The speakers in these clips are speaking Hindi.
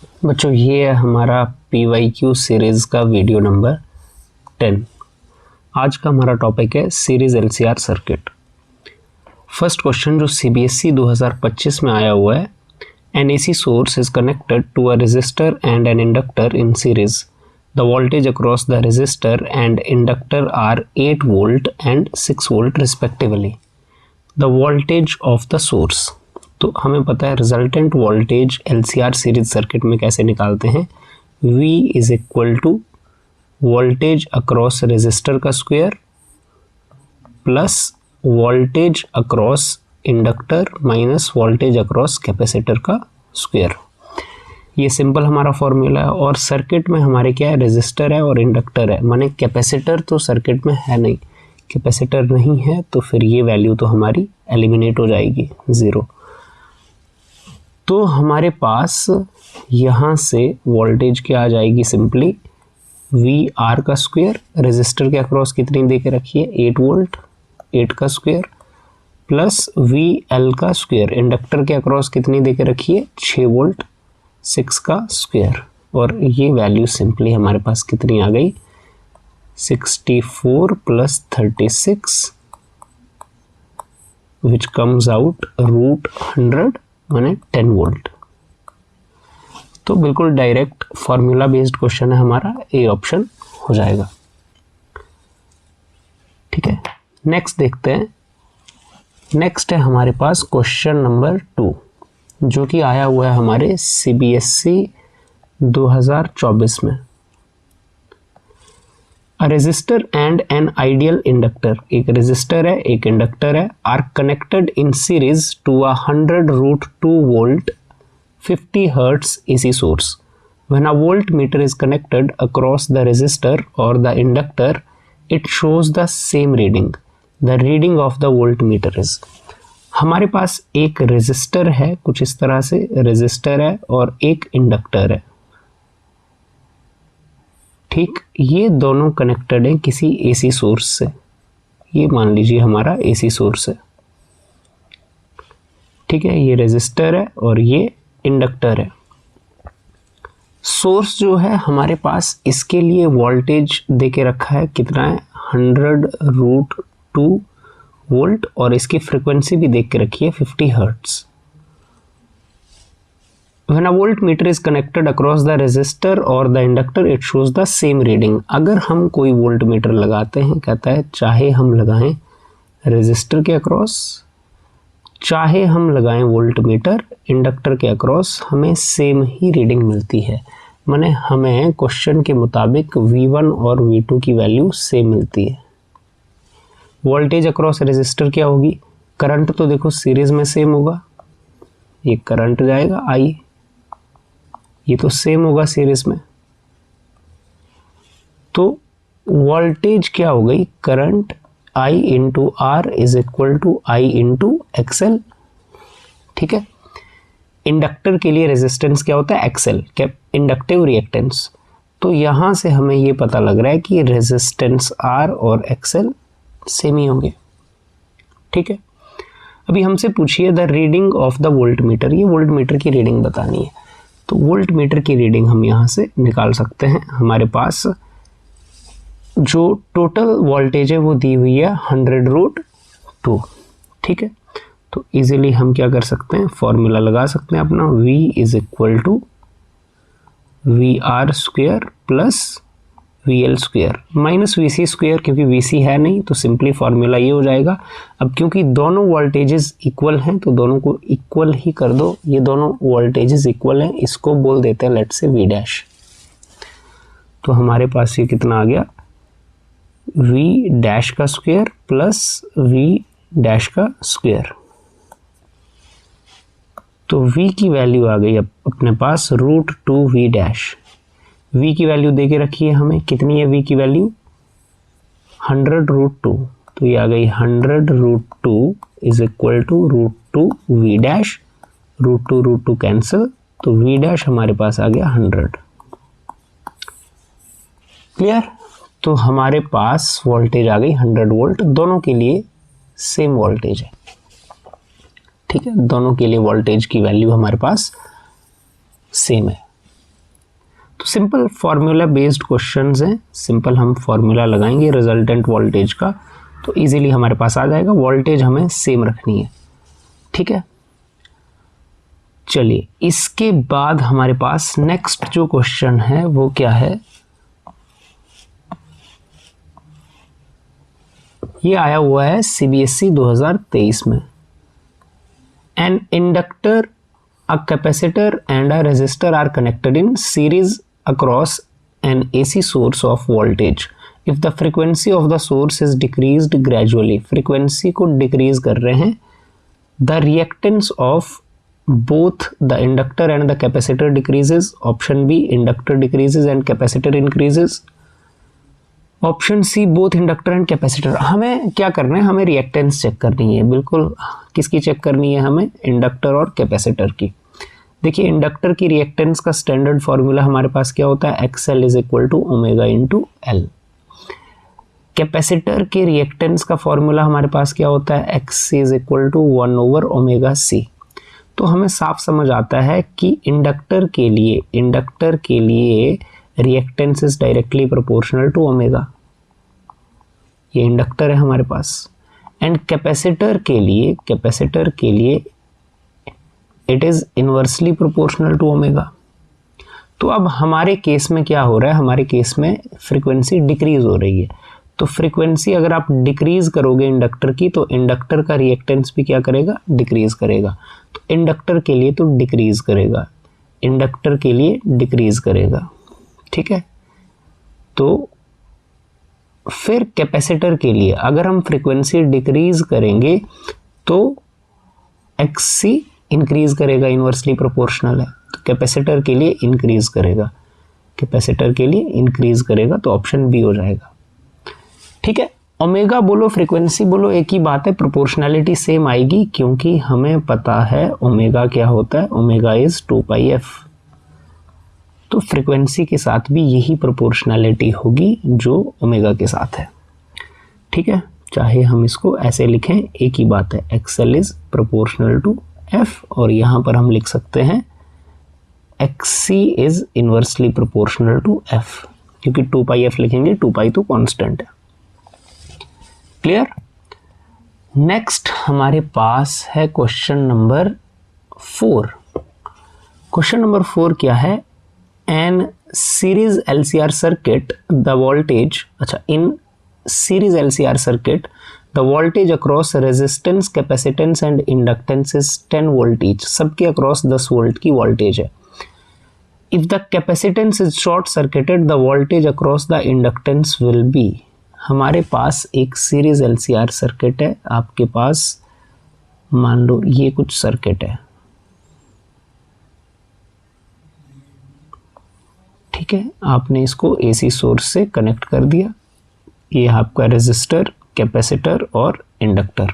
बच्चों ये है हमारा PYQ सीरीज़ का वीडियो नंबर 10। आज का हमारा टॉपिक है series LCR circuit. First question जो CBSE 2025 में आया हुआ है, an AC source is connected to a resistor and an inductor in series. The voltage across the resistor and inductor are 8 volt and 6 volt respectively. The voltage of the source, तो हमें पता है resultant voltage LCR series circuit में कैसे निकालते हैं। V is equal to voltage across resistor का square plus voltage across inductor minus voltage across capacitor का स्क्वायर। ये सिंपल हमारा फॉर्मूला है। और सर्किट में हमारे क्या है, रेजिस्टर है और इंडक्टर है, माने कैपेसिटर तो सर्किट में है नहीं, कैपेसिटर नहीं है तो फिर ये वैल्यू तो हमारी एलिमिनेट हो जाएगी, ज़ीरो। तो हमारे पास यहाँ से वोल्टेज क्या आ जाएगी, सिंपली VR का स्क्वायर, रेजिस्टर के अक्रॉस कितनी दे के रखी है 8 वोल्ट, 8 का स्क्वायर प्लस VL का स्क्वायर, इंडक्टर के अक्रॉस कितनी दे के रखी है 6 वोल्ट, 6 का स्क्वायर। और ये वैल्यू सिंपली हमारे पास कितनी आ गई 64 प्लस 36 विच कम्स आउट √100 माने 10 वोल्ट। तो बिल्कुल डायरेक्ट फॉर्मूला बेस्ड क्वेश्चन है हमारा, ए ऑप्शन हो जाएगा। ठीक है, नेक्स्ट देखते हैं। नेक्स्ट है हमारे पास क्वेश्चन नंबर 2 जो कि आया हुआ है हमारे CBSE 2024 में। A resistor and an ideal inductor, एक रेजिस्टर है एक इंडक्टर है, are connected in series to a 100√2 volt 50 Hz AC source. When a voltmeter is connected across the resistor or the inductor, it shows the same reading. The reading of the voltmeter is, हमारे पास एक रेजिस्टर है, कुछ इस तरह से रेजिस्टर है और एक इंडक्टर है। ठीक, ये दोनों कनेक्टेड हैं किसी AC सोर्स से। ये मान लीजिए हमारा AC सोर्स है। ठीक है, ये रेजिस्टर है और ये इंडक्टर है। सोर्स जो है हमारे पास, इसके लिए वोल्टेज दे के रखा है, कितना है 100√2 वोल्ट और इसकी फ्रीक्वेंसी भी देख के रखी है 50 Hz। When a voltmeter is connected across the resistor or the inductor, it shows the same reading. अगर हम कोई वोल्टमीटर लगाते हैं, कहता है चाहे हम लगाएं रेजिस्टर के अक्रॉस चाहे हम लगाएं वोल्टमीटर इंडक्टर के अक्रॉस, हमें सेम ही रीडिंग मिलती है। माने हमें क्वेश्चन के मुताबिक V1 और V2 की वैल्यू सेम मिलती है। वोल्टेज अक्रॉस रेजिस्टर क्या होगी, करंट तो देखो सीरीज में सेम होगा, ये करंट जाएगा I, ये तो सेम होगा सीरीज में। तो वोल्टेज क्या हो गई, current I into R is equal to I into XL। ठीक है, इंडक्टर के लिए रेजिस्टेंस क्या होता है XL, क्या इंडक्टिव रिएक्टेंस। तो यहां से हमें ये पता लग रहा है कि रेजिस्टेंस R और XL सेम ही होंगे। ठीक है, अभी हमसे पूछिए the reading of the voltmeter, ये वोल्टमीटर की रीडिंग बतानी है। तो वोल्टमीटर की रीडिंग हम यहाँ से निकाल सकते हैं। हमारे पास जो टोटल वोल्टेज है वो दी हुई है 100√2। ठीक है, तो इजीली हम क्या कर सकते हैं, फॉर्मूला लगा सकते हैं अपना, V is equal to VR square plus VL square minus VC square, क्योंकि VC है नहीं तो सिंपली फॉर्मूला ये हो जाएगा। अब क्योंकि दोनों वोल्टेजेस इक्वल हैं तो दोनों को इक्वल ही कर दो, ये दोनों वोल्टेजेस इक्वल हैं, इसको बोल देते हैं लेट्स से V'। तो हमारे पास ये कितना आ गया, V' का स्क्वायर प्लस V' का स्क्वायर। तो V की वैल्यू आ गई अब अपने पास √2 V'। V की वैल्यू दे के रखी है हमें, कितनी है V की वैल्यू 100√2, तो ये आ गई 100√2 is equal to √2 V', √2 cancel, तो V' हमारे पास आ गया 100। क्लियर, तो हमारे पास वोल्टेज आ गई 100 वोल्ट, दोनों के लिए सेम वोल्टेज है। ठीक है, दोनों के लिए वोल्टेज की वैल्यू हमारे पास सेम है। तो सिंपल फार्मूला बेस्ड क्वेश्चंस हैं, सिंपल हम फार्मूला लगाएंगे रिजल्टेंट वोल्टेज का तो इजीली हमारे पास आ जाएगा। वोल्टेज हमें सेम रखनी है, ठीक है। चलिए इसके बाद हमारे पास नेक्स्ट जो क्वेश्चन है वो क्या है, ये आया हुआ है सीबीएसई 2023 में। An inductor, a capacitor and a resistor are connected in series across an AC source of voltage if the frequency of the source is decreased gradually. Frequency को डिक्रीज कर रहे हैं। The reactance of both the inductor and the capacitor decreases. Option B, inductor decreases and capacitor increases. Option C, both inductor and capacitor. हमें क्या करना है, हमें रिएक्टेंस चेक करनी है। बिल्कुल, किसकी चेक करनी है हमें, इंडक्टर और कैपेसिटर की। देखिए इंडक्टर की रिएक्टेंस का स्टैंडर्ड फॉर्मूला हमारे पास क्या होता है, XL is equal to omega into L. Capacitor के रिएक्टेंस का फॉर्मूला हमारे पास क्या होता है, XC is equal to 1 over omega C। तो हमें साफ समझ आता है कि इंडक्टर के लिए reactance is directly proportional to omega, ये इंडक्टर है हमारे पास। एंड कैपेसिटर के लिए it is inversely proportional to omega. तो अब हमारे केस में क्या हो रहा है, हमारे केस में फ्रीक्वेंसी डिक्रीज हो रही है। तो फ्रीक्वेंसी अगर आप डिक्रीज करोगे इंडक्टर की तो इंडक्टर का रिएक्टेंस भी क्या करेगा, डिक्रीज करेगा। तो इंडक्टर के लिए तो डिक्रीज करेगा, इंडक्टर के लिए डिक्रीज करेगा, ठीक है। तो फिर कैपेसिटर के लिए अगर हम फ्रीक्वेंसी डिक्रीज करेंगे तो XC इंक्रीज करेगा, इनवर्सली प्रोपोर्शनल है। तो कैपेसिटर के लिए इंक्रीज करेगा, कैपेसिटर के लिए इंक्रीज करेगा, तो ऑप्शन बी हो जाएगा, ठीक है। ओमेगा बोलो फ्रीक्वेंसी बोलो एक ही बात है, प्रोपोर्शनैलिटी सेम आएगी क्योंकि हमें पता है ओमेगा क्या होता है, ओमेगा इज 2πf। तो फ्रीक्वेंसी के साथ भी यही प्रोपोर्शनैलिटी होगी जो ओमेगा के साथ है, ठीक है। चाहे हम इसको ऐसे लिखें एक ही बात है, XL is proportional to F और यहाँ पर हम लिख सकते हैं XC is inversely proportional to F, क्योंकि 2πf लिखेंगे, 2π तो कांस्टेंट है। क्लियर। नेक्स्ट हमारे पास है क्वेश्चन नंबर 4। क्वेश्चन नंबर 4 क्या है, an series LCR circuit the voltage, अच्छा in series LCR circuit the voltage across resistance, capacitance and inductance is 10 volt each. सबके अक्रॉस 10 वोल्ट की वोल्टेज है। If the capacitance is short circuited the voltage across the inductance will be. हमारे पास एक सीरीज LCR सर्किट है, आपके पास मान लो ये कुछ सर्किट है, ठीक है। आपने इसको AC सोर्स से कनेक्ट कर दिया, ये आपका रेजिस्टर, कैपेसिटर और इंडक्टर,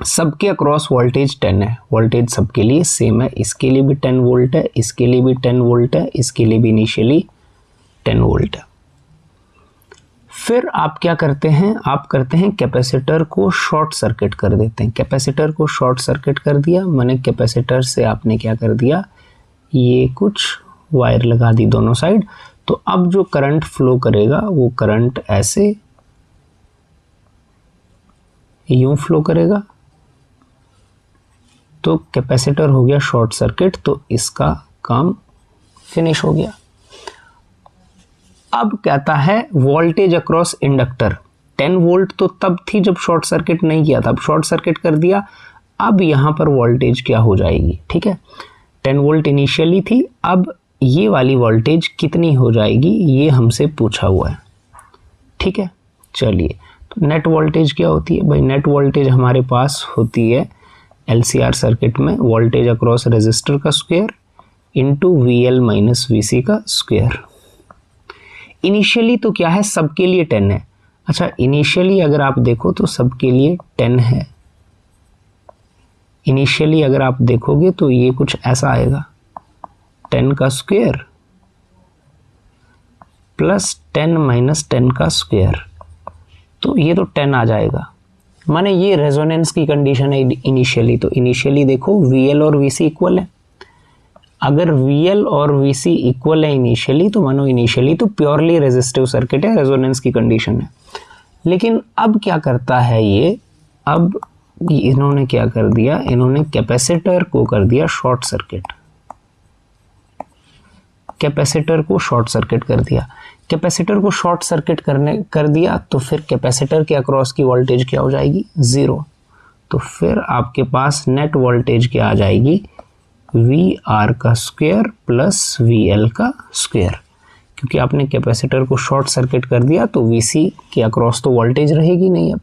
सबके अक्रॉस वोल्टेज 10 है। वोल्टेज सबके लिए सेम है, इसके लिए भी 10 वोल्ट है, इसके लिए भी 10 वोल्ट है, इसके लिए भी इनिशियली 10 वोल्ट है। फिर आप क्या करते हैं, आप करते हैं कैपेसिटर को शॉर्ट सर्किट कर देते हैं। कैपेसिटर को शॉर्ट सर्किट कर दिया, माने कैपेसिटर से आपने क्या कर दिया, ये कुछ वायर लगा दी दोनों साइड। तो अब जो करंट फ्लो करेगा वो करंट ऐसे यूं फ्लो करेगा, तो कैपेसिटर हो गया शॉर्ट सर्किट, तो इसका काम फिनिश हो गया। अब कहता है वोल्टेज अक्रॉस इंडक्टर 10 वोल्ट तो तब थी जब शॉर्ट सर्किट नहीं किया था, अब शॉर्ट सर्किट कर दिया, अब यहाँ पर वोल्टेज क्या हो जाएगी, ठीक है। 10 वोल्ट इनिशियली थी, अब ये वाली वोल्टेज कितनी हो जाएगी ये हमसे पूछा हुआ है, ठीक है। चलिए तो नेट वोल्टेज क्या होती है भाई, नेट वोल्टेज हमारे पास होती है LCR सर्किट में वोल्टेज अक्रॉस रेजिस्टर का square into VL minus VC का स्क्वायर। इनिशियली तो क्या है, सबके लिए 10 है। अच्छा इनिशियली अगर आप देखो तो सबके लिए 10 है। इनिशियली अगर आप देखोगे तो ये कुछ ऐसा आएगा, 10 का स्क्वायर प्लस 10 माइनस 10 का स्क्वायर, तो ये तो 10 आ जाएगा। माने ये रेजोनेंस की कंडीशन है इनिशियली। तो इनिशियली देखो VL और VC इक्वल है। अगर VL और VC इक्वल है इनिशियली तो मानो इनिशियली तो प्योरली रेजिस्टिव सर्किट है, रेजोनेंस की कंडीशन है। लेकिन अब क्या करता है ये, अब इन्होंने क्या कर दिया, इन्होंने कैपेसिटर को कर दिया शॉर्ट सर्किट, कैपेसिटर को शॉर्ट सर्किट कर दिया। कैपेसिटर को शॉर्ट सर्किट कर दिया तो फिर कैपेसिटर के अक्रॉस की वोल्टेज क्या हो जाएगी, 0। तो फिर आपके पास नेट वोल्टेज क्या आ जाएगी, VR का स्क्वायर प्लस VL का स्क्वायर। क्योंकि आपने कैपेसिटर को शॉर्ट सर्किट कर दिया तो VC के अक्रॉस तो वोल्टेज रहेगी नहीं अब,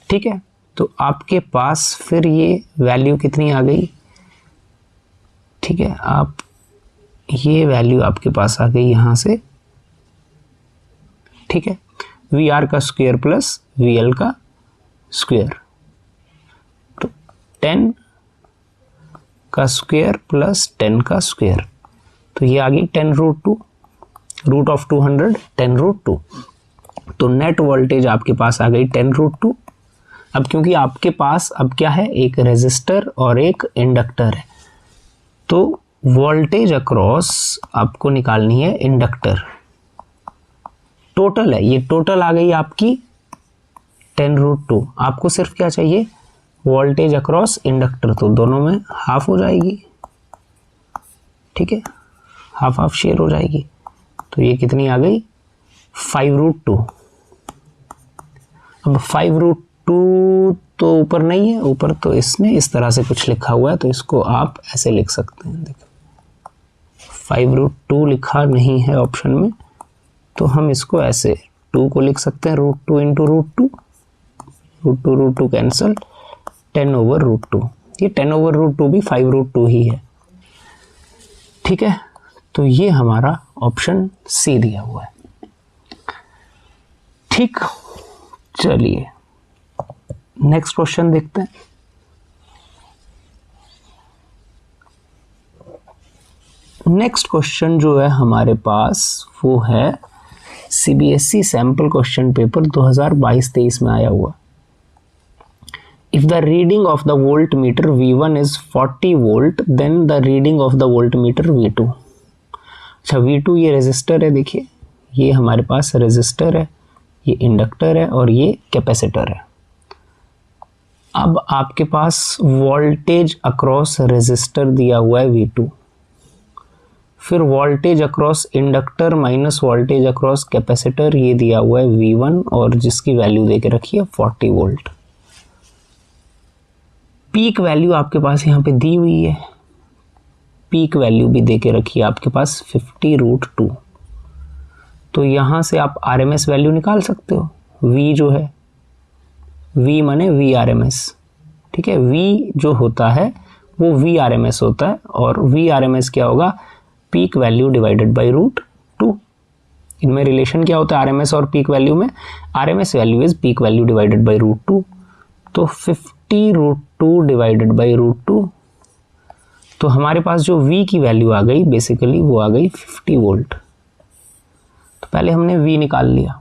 ठीक है। तो आपके पास फिर ये वैल्यू कितनी आ गई, ठीक है, आप ये वैल्यू आपके पास आ गई यहाँ से, ठीक है, VR का स्क्वायर प्लस VL का स्क्वायर। तो 10 का स्क्वायर प्लस 10 का स्क्वायर, तो ये आ गई 10√2, रूट ऑफ 200 10√2। तो नेट वोल्टेज आपके पास आ गई 10√2। अब क्योंकि आपके पास अब क्या है, एक रेजिस्टर और एक इंडक्टर है, तो वोल्टेज अक्रॉस आपको निकालनी है इंडक्टर, टोटल है ये, टोटल आ गई आपकी 10√2। आपको सिर्फ क्या चाहिए, वोल्टेज अक्रॉस इंडक्टर, तो दोनों में हाफ हो जाएगी, ठीक है, हाफ हाफ शेयर हो जाएगी। तो ये कितनी आ गई, 5√2। अब 5√2 तो ऊपर नहीं है, ऊपर तो इसने इस तरह से कुछ लिखा हुआ है, तो इसको आप ऐसे लिख सकते हैं, देखो 5√2 लिखा नहीं है ऑप्शन में, तो हम इसको ऐसे 2 को लिख सकते हैं, √2 इंटू √2, √2 कैंसल, 10/√2। ये 10/√2 भी 5√2 ही है, ठीक है। तो ये हमारा ऑप्शन सी दिया हुआ है, ठीक। चलिए नेक्स्ट क्वेश्चन देखते हैं। नेक्स्ट क्वेश्चन जो है हमारे पास वो है CBSE सैंपल क्वेश्चन पेपर 2022-23 में आया हुआ। If the reading of the voltmeter V1 is 40 volt, then the reading of the voltmeter V2। अच्छा, V2 ये रेजिस्टर है, देखिए ये हमारे पास रेजिस्टर है, ये इंडक्टर है और ये कैपेसिटर है। अब आपके पास वोल्टेज अक्रॉस रेजिस्टर दिया हुआ है V2, फिर voltage across inductor minus voltage across capacitor ये दिया हुआ है V1, और जिसकी वैल्यू दे के रखी है 40 वोल्ट। पीक वैल्यू आपके पास यहाँ पे दी हुई है, पीक वैल्यू भी दे के रखी है आपके पास 50√2। तो यहाँ से आप RMS वैल्यू निकाल सकते हो, V जो है, V माने VRMS, ठीक है, V जो होता है वो VRMS होता है, और VRMS क्या होगा, पीक वैल्यू डिवाइडेड बाई √2। इनमें रिलेशन क्या होता है RMS और पीक वैल्यू में, RMS value is peak value divided by √2। तो 50√2 डिवाइडेड बाई √2, तो हमारे पास जो V की वैल्यू आ गई बेसिकली वो आ गई 50 वोल्ट। तो पहले हमने V निकाल लिया,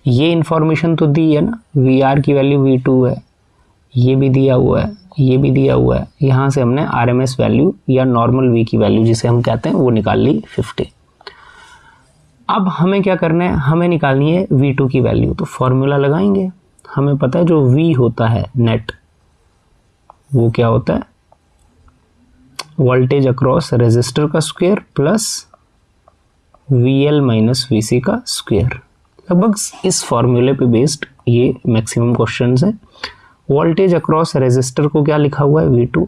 ये इंफॉर्मेशन तो दी है ना, VR की वैल्यू V2 है, ये भी दिया हुआ है, ये भी दिया हुआ है। यहाँ से हमने RMS वैल्यू या नॉर्मल V की वैल्यू जिसे हम कहते हैं वो निकाल ली 50। अब हमें क्या करना है, हमें निकालनी है V2 की वैल्यू। तो फॉर्मूला लगाएंगे, हमें पता है जो V होता है नेट, वो क्या होता है, वोल्टेज अक्रॉस रेजिस्टर का square plus VL minus VC का स्क्वायर। लगभग इस फॉर्मूले पे बेस्ड ये मैक्सिमम क्वेश्चंस हैं। वोल्टेज अक्रॉस रेजिस्टर को क्या लिखा हुआ है, V2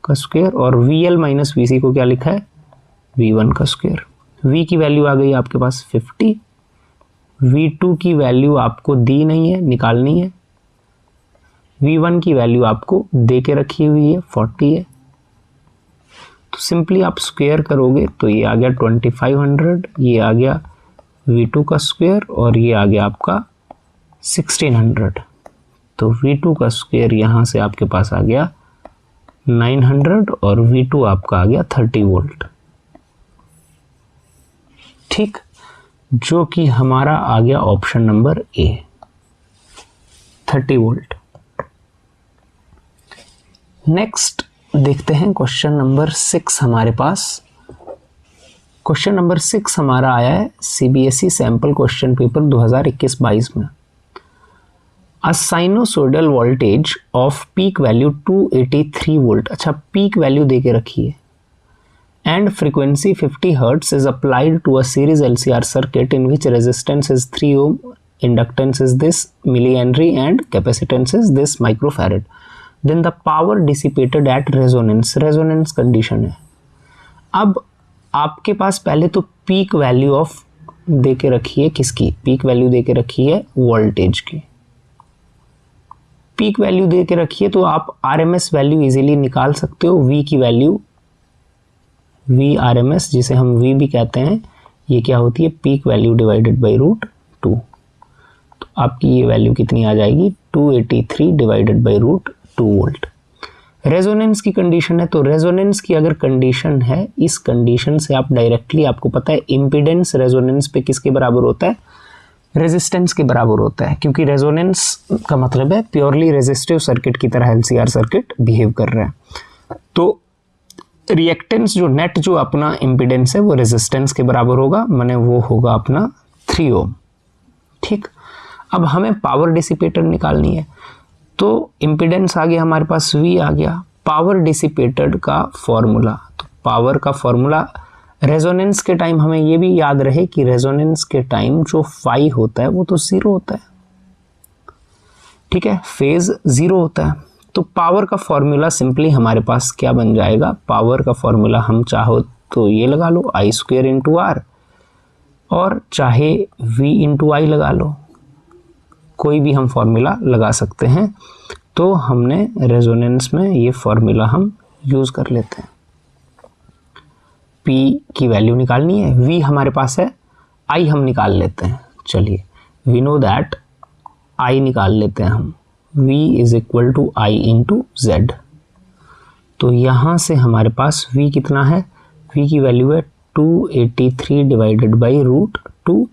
का स्क्वायर, और VL माइनस VC को क्या लिखा है, V1 का स्क्वायर। V की वैल्यू आ गई आपके पास 50, V2 की वैल्यू आपको दी नहीं है, निकालनी है। V1 की वैल्यू आपको दे के रखी हुई है 40 है, तो सिंपली आप स्क्वायर करोगे तो ये आ गया 2500, ये आ गया V2 का स्क्वायर, और ये आ गया आपका 1600। तो V2 का स्क्वायर यहाँ से आपके पास आ गया 900, और V2 आपका आ गया 30 वोल्ट, ठीक, जो कि हमारा आ गया option number A, 30 volt. Next देखते हैं क्वेश्चन नंबर 6 हमारे पास। क्वेश्चन नंबर 6 हमारा आया है सीबीएसई सैंपल क्वेश्चन पेपर 2021-22 में। A sinusoidal voltage of peak value 283 volt, अच्छा पीक वैल्यू दे के रखी है, and frequency 50 hertz is applied to a series LCR circuit in which resistance is 3 ohm, inductance is this millihenry and capacitance is this microfarad, then the power dissipated at resonance condition है। अब आपके पास पहले तो पीक वैल्यू ऑफ दे के रखी है, किसकी पीक वैल्यू दे के रखी है, वोल्टेज की पीक वैल्यू दे के रखी है, तो आप आरएमएस वैल्यू इजीली निकाल सकते हो। वी की वैल्यू वी आरएमएस, जिसे हम वी भी कहते हैं, ये क्या होती है, पीक वैल्यू डिवाइडेड बाई √2। आपकी ये वैल्यू कितनी आ जाएगी, 283 डिवाइडेड बाई √2 वोल्ट। रेजोनेंस की कंडीशन है, तो रेजोनेंस की अगर कंडीशन है, इस कंडीशन से आप डायरेक्टली, आपको पता है इम्पीडेंस रेजोनेंस पे किसके बराबर होता है, रेजिस्टेंस के बराबर होता है, क्योंकि रेजोनेंस का मतलब है प्योरली रेजिस्टिव सर्किट की तरह एलसीआर सर्किट बिहेव कर रहा है। तो रिएक्टेंस जो नेट जो अपना इम्पीडेंस है वो रेजिस्टेंस के बराबर होगा, माने वो होगा अपना 3 ओम। ठीक, अब हमें पावर डिसिपेटेड निकालनी है, तो इम्पीडेंस आ गया हमारे पास, V आ गया। पावर डिसिपेटेड का फॉर्मूला, तो पावर का फॉर्मूला रेजोनेंस के टाइम हमें ये भी याद रहे कि रेजोनेंस के टाइम जो फाई होता है वो तो 0 होता है, ठीक है, फेज 0 होता है। तो पावर का फॉर्मूला सिंपली हमारे पास क्या बन जाएगा, पावर का फॉर्मूला हम चाहो तो ये लगा लो I² इंटू R, और चाहे V इंटू I लगा लो, कोई भी हम फॉर्मूला लगा सकते हैं। तो हमने रेजोनेंस में ये फॉर्मूला हम यूज कर लेते हैं। P की वैल्यू निकालनी है, V हमारे पास है, I हम निकाल लेते हैं। चलिए, वी नो दैट I निकाल लेते हैं हम, V is equal to I into Z। तो यहाँ से हमारे पास V कितना है, V की वैल्यू है 283 डिवाइडेड बाई √2।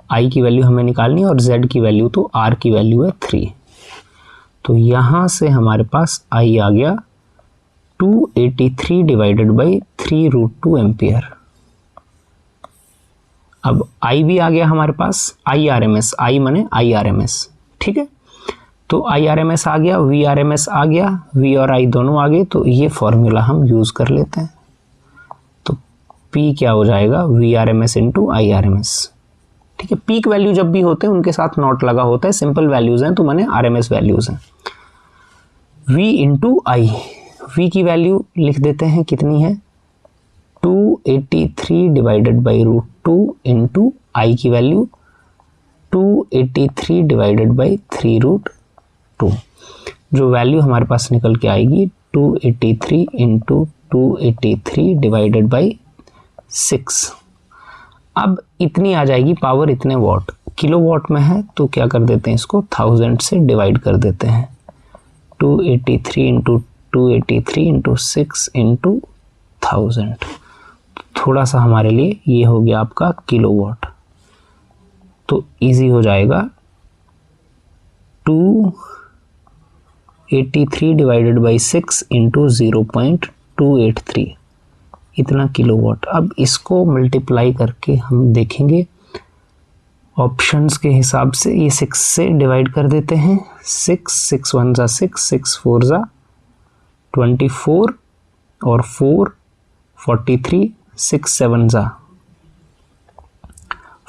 I की वैल्यू हमें निकालनी है और Z की वैल्यू, तो R की वैल्यू है 3। तो यहाँ से हमारे पास I आ गया 283 डिवाइडेड बाई 3√2 एम्पियर। अब I भी आ गया हमारे पास, IRMS, I माने IRMS, ठीक है। तो IRMS आ गया, VRMS आ गया, V और I दोनों आ गए, तो ये फॉर्मूला हम यूज कर लेते हैं। तो P क्या हो जाएगा, VRMS इंटू IRMS, ठीक है। पीक वैल्यू जब भी होते हैं उनके साथ नॉट लगा होता है, सिंपल वैल्यूज हैं तो माने आरएमएस वैल्यूज हैं। V इंटू आई, V की वैल्यू लिख देते हैं, कितनी है 283 डिवाइडेड बाई √2 इंटू आई की वैल्यू 283 डिवाइडेड बाई 3√2। जो वैल्यू हमारे पास निकल के आएगी 283 इंटू 283 डिवाइडेड बाई 6। अब इतनी आ जाएगी पावर, इतने वॉट, किलोवाट में है तो क्या कर देते हैं, इसको 1000 से डिवाइड कर देते हैं। 283 इंटू 283 इंटू 6 इंटू 1000, थोड़ा सा हमारे लिए ये हो गया आपका किलोवाट। तो इजी हो जाएगा, 283 डिवाइडेड बाई 6 इंटू 0.283, इतना किलोवाट। अब इसको मल्टीप्लाई करके हम देखेंगे ऑप्शंस के हिसाब से, ये 6 से डिवाइड कर देते हैं, 6 1 ज़ा 6, 6 4 ज़ा 24 और 4 43, 6 7 ज़ा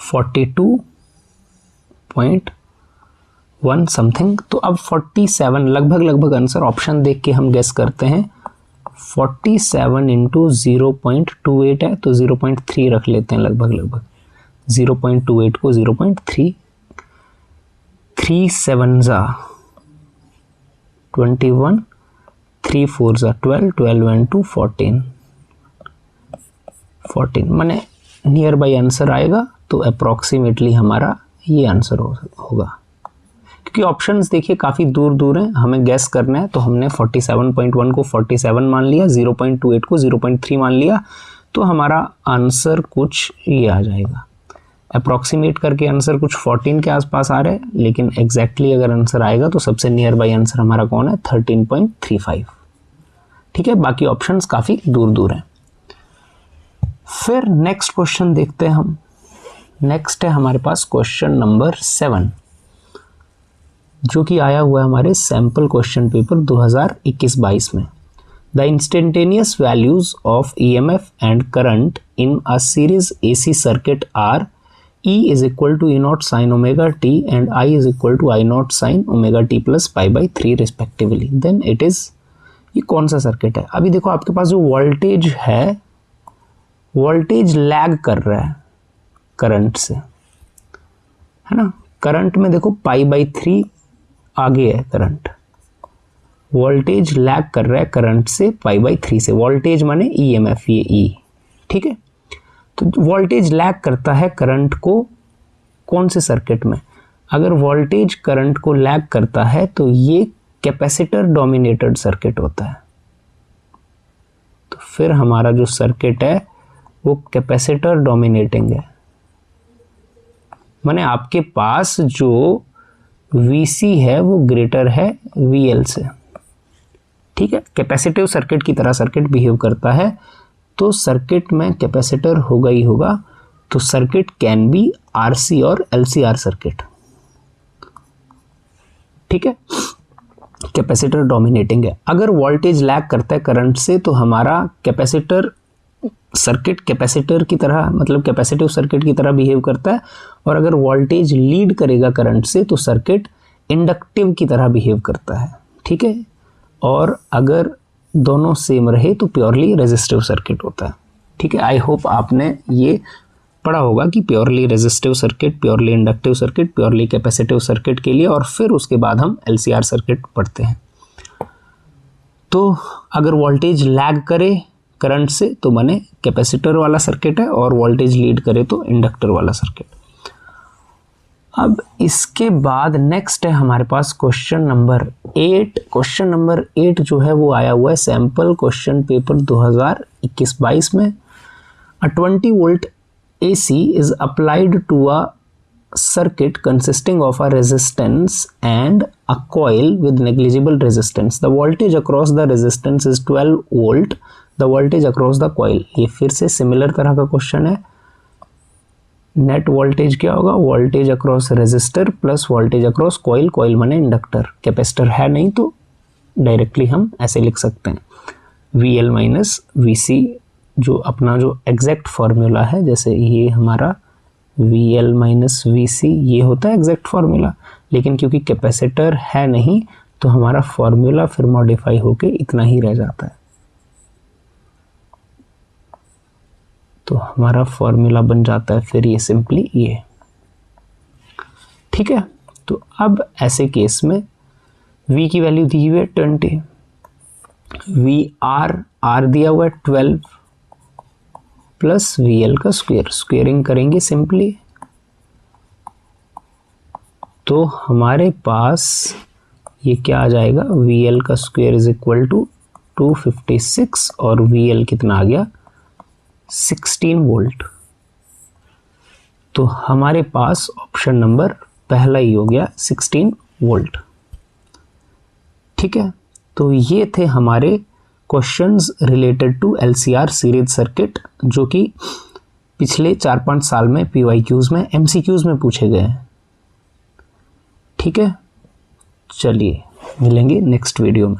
42.1 समथिंग। तो अब 47 लगभग आंसर ऑप्शन देख के हम गेस करते हैं। 47 इंटू 0.28 है तो 0.3 रख लेते हैं, लगभग 0.28 को 0.3, 3 7 ज़ा 21, 3 4 ज़ा 12, 12 and 2 14, माने नियर बाई आंसर आएगा। तो अप्रॉक्सीमेटली हमारा ये आंसर होगा, क्योंकि ऑप्शंस देखिए काफ़ी दूर हैं, हमें गैस करना है। तो हमने 47.1 को 47 मान लिया, 0.28 को 0.3 मान लिया, तो हमारा आंसर कुछ ये आ जाएगा। अप्रॉक्सीमेट करके आंसर कुछ 14 के आसपास आ रहा है, लेकिन एग्जैक्टली अगर आंसर आएगा तो सबसे नियर बाई आंसर हमारा कौन है, 13.35। ठीक है, बाकी ऑप्शंस काफ़ी दूर दूर हैं। फिर नेक्स्ट क्वेश्चन देखते हैं हम। नेक्स्ट है हमारे पास क्वेश्चन नंबर 7, जो कि आया हुआ है हमारे सैम्पल क्वेश्चन पेपर 2021-22 में। The instantaneous values of EMF and current in a series AC circuit are E is equal to E0 sin omega t and I is equal to I0 sin omega t plus pi by 3 respectively. Then it is, ये कौन सा सर्किट है? अभी देखो आपके पास जो वोल्टेज है, वोल्टेज लैग कर रहा है करंट से, है ना। करंट में देखो पाई बाई 3 आगे है करंट, वोल्टेज लैग कर रहा है करंट से पाई बाई 3 से। वोल्टेज माने EMF, ये E, ठीक है। तो वोल्टेज लैग करता है करंट को कौन से सर्किट में? अगर वोल्टेज करंट को लैग करता है तो ये कैपेसिटर डोमिनेटेड सर्किट होता है। तो फिर हमारा जो सर्किट है वो कैपेसिटर डोमिनेटिंग है, माने आपके पास जो VC है वो ग्रेटर है VL से, ठीक है। कैपेसिटिव सर्किट की तरह सर्किट बिहेव करता है, तो सर्किट में कैपेसिटर होगा ही होगा। तो सर्किट कैन बी RC और LCR सर्किट, ठीक है। कैपेसिटर डोमिनेटिंग है। अगर वोल्टेज लैग करता है करंट से तो हमारा कैपेसिटर सर्किट कैपेसिटर की तरह, मतलब कैपेसिटिव सर्किट की तरह बिहेव करता है। और अगर वोल्टेज लीड करेगा करंट से तो सर्किट इंडक्टिव की तरह बिहेव करता है, ठीक है। और अगर दोनों सेम रहे तो प्योरली रेजिस्टिव सर्किट होता है, ठीक है। आई होप आपने ये पढ़ा होगा कि purely resistive circuit, purely inductive circuit, purely capacitive circuit के लिए, और फिर उसके बाद हम LCR सर्किट पढ़ते हैं। तो अगर वोल्टेज लैग करे करंट से तो माने कैपेसिटर वाला सर्किट है, और वोल्टेज लीड करे तो इंडक्टर वाला सर्किट। अब इसके बाद नेक्स्ट है हमारे पास क्वेश्चन नंबर 8। क्वेश्चन नंबर 8 जो है वो आया हुआ है सैम्पल क्वेश्चन पेपर 2021-22 में। अ 20 volt AC is applied to a circuit consisting of a resistance and a coil with negligible resistance. The voltage across the resistance is 12 volt. The voltage across the coil. ये फिर से सिमिलर तरह का क्वेश्चन है। नेट वोल्टेज क्या होगा? Voltage across resistor plus voltage across coil. Coil माने इंडक्टर, कैपेसिटर है नहीं तो डायरेक्टली हम ऐसे लिख सकते हैं VL माइनस VC, जो अपना जो एग्जैक्ट फॉर्मूला है। जैसे ये हमारा VL माइनस VC ये होता है एग्जैक्ट फॉर्मूला, लेकिन क्योंकि कैपेसिटर है नहीं तो हमारा फॉर्मूला फिर मॉडिफाई होके इतना ही रह जाता है। तो हमारा फॉर्मूला बन जाता है फिर ये सिंपली ये, ठीक है। तो अब ऐसे केस में V की वैल्यू दी हुई है 20, R दिया हुआ है 12 प्लस VL का स्क्वायर, स्क्वेयरिंग करेंगे सिंपली। तो हमारे पास ये क्या आ जाएगा? VL का स्क्वायर इज इक्वल टू 256 और VL कितना आ गया? 16 वोल्ट। तो हमारे पास ऑप्शन नंबर पहला ही हो गया 16 वोल्ट, ठीक है। तो ये थे हमारे questions related to LCR series circuit, जो कि पिछले 4-5 साल में PYQs में MCQs में पूछे गए हैं, ठीक है। चलिए मिलेंगे नेक्स्ट वीडियो में।